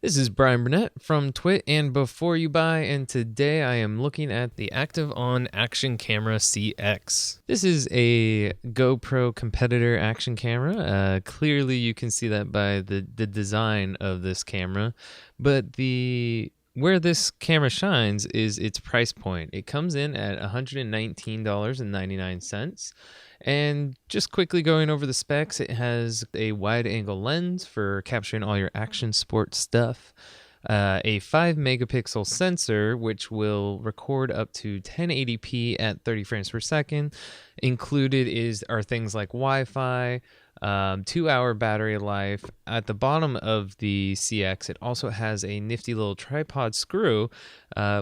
This is Bryan Burnett from Twit and Before You Buy, and today I am looking at the Activeon Action Camera CX. This is a GoPro competitor action camera. Clearly you can see that by the design of this camera, but where this camera shines is its price point. It comes in at $119.99. And just quickly going over the specs, it has a wide angle lens for capturing all your action sport stuff, a 5 megapixel sensor, which will record up to 1080p at 30 frames per second. Included are things like Wi-Fi, 2-hour battery life. At the bottom of the CX, it also has a nifty little tripod screw,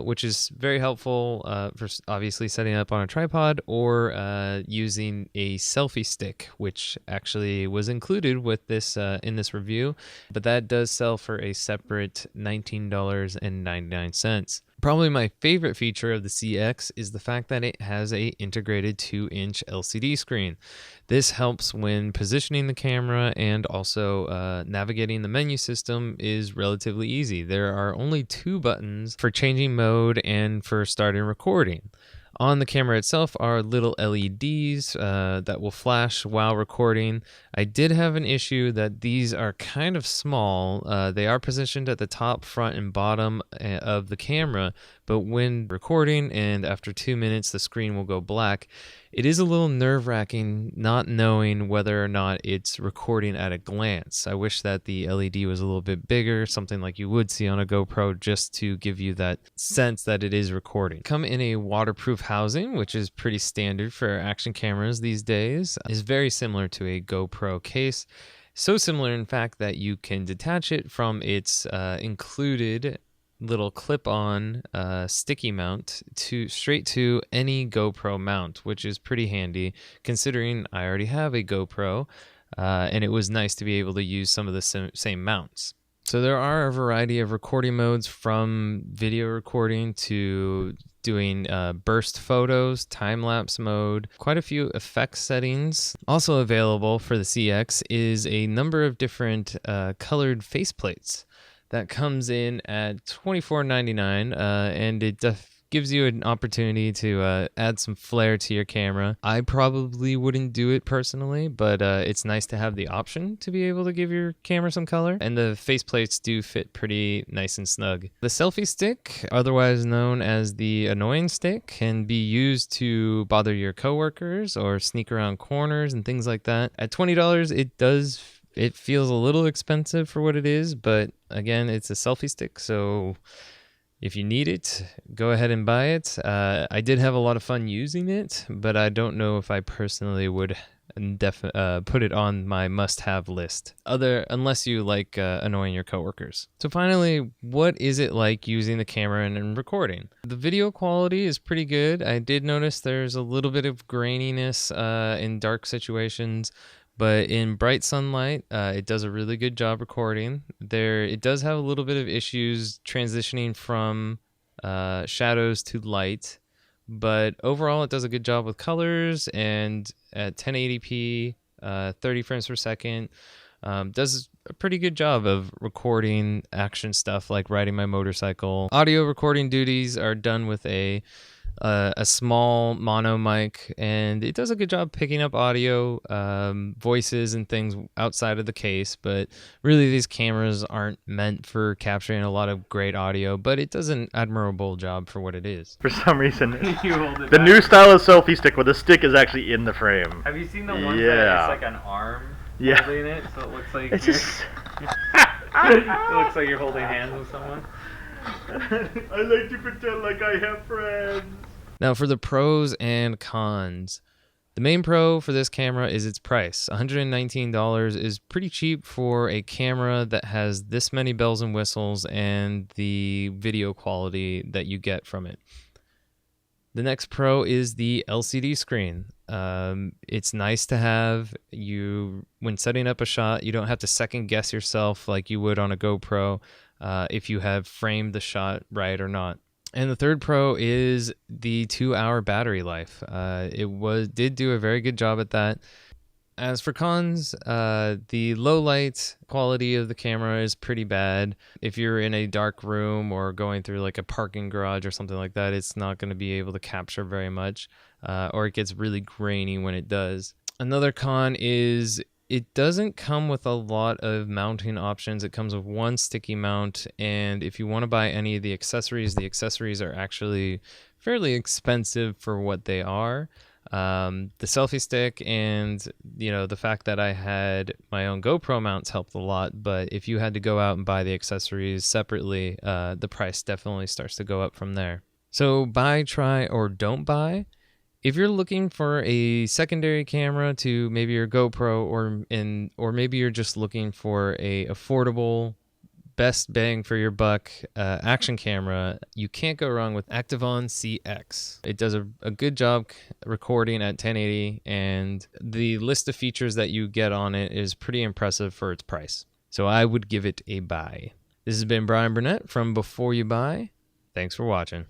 which is very helpful for obviously setting up on a tripod or using a selfie stick, which actually was included with this in this review, but that does sell for a separate $19.99. Probably my favorite feature of the CX is the fact that it has a integrated 2-inch LCD screen. This helps when positioning the camera, and also navigating the menu system is relatively easy. There are only 2 buttons for changing mode and for starting recording. On the camera itself are little LEDs that will flash while recording. I did have an issue that these are kind of small. They are positioned at the top, front, and bottom of the camera, but when recording and after 2 minutes the screen will go black. It is a little nerve-wracking not knowing whether or not it's recording at a glance. I wish that the LED was a little bit bigger, something like you would see on a GoPro, just to give you that sense that it is recording. Come in a waterproof housing, which is pretty standard for action cameras these days. Is very similar to a GoPro case. So similar, in fact, that you can detach it from its included little clip-on sticky mount straight to any GoPro mount, which is pretty handy considering I already have a GoPro, and it was nice to be able to use some of the same mounts. So there are a variety of recording modes, from video recording to doing burst photos, time-lapse mode, quite a few effects settings. Also available for the CX is a number of different colored faceplates. That comes in at $24.99, and it gives you an opportunity to add some flair to your camera. I probably wouldn't do it personally, but it's nice to have the option to be able to give your camera some color, and the faceplates do fit pretty nice and snug. The selfie stick, otherwise known as the annoying stick, can be used to bother your coworkers or sneak around corners and things like that. At $20, it feels a little expensive for what it is, but again, it's a selfie stick, so if you need it, go ahead and buy it. I did have a lot of fun using it, but I don't know if I personally would put it on my must-have list, unless you like annoying your coworkers. So finally, what is it like using the camera and recording? The video quality is pretty good. I did notice there's a little bit of graininess in dark situations, but in bright sunlight, it does a really good job recording. It does have a little bit of issues transitioning from shadows to light, but overall it does a good job with colors, and at 1080p, 30 frames per second, does a pretty good job of recording action stuff like riding my motorcycle. Audio recording duties are done with a small mono mic, and it does a good job picking up audio, voices and things outside of the case, but really these cameras aren't meant for capturing a lot of great audio, but it does an admirable job for what it is. For some reason, the new style of selfie stick where the stick is actually in the frame. Have you seen the ones that it's like an arm holding it, so it looks like it's just it looks like you're holding hands with someone? I like to pretend like I have friends. Now for the pros and cons. The main pro for this camera is its price. $119 is pretty cheap for a camera that has this many bells and whistles and the video quality that you get from it. The next pro is the LCD screen. It's nice to have. When setting up a shot, you don't have to second guess yourself like you would on a GoPro if you have framed the shot right or not. And the third pro is the 2-hour battery life. It did do a very good job at that. As for cons, the low light quality of the camera is pretty bad. If you're in a dark room or going through like a parking garage or something like that, it's not going to be able to capture very much, or it gets really grainy when it does. Another con is it doesn't come with a lot of mounting options. It comes with one sticky mount, and if you want to buy any of the accessories are actually fairly expensive for what they are. The selfie stick and the fact that I had my own GoPro mounts helped a lot, but if you had to go out and buy the accessories separately, the price definitely starts to go up from there. So buy, try, or don't buy. If you're looking for a secondary camera to maybe your GoPro, or maybe you're just looking for a affordable, best bang for your buck action camera, you can't go wrong with Activeon CX. It does a good job recording at 1080, and the list of features that you get on it is pretty impressive for its price. So I would give it a buy. This has been Bryan Burnett from Before You Buy. Thanks for watching.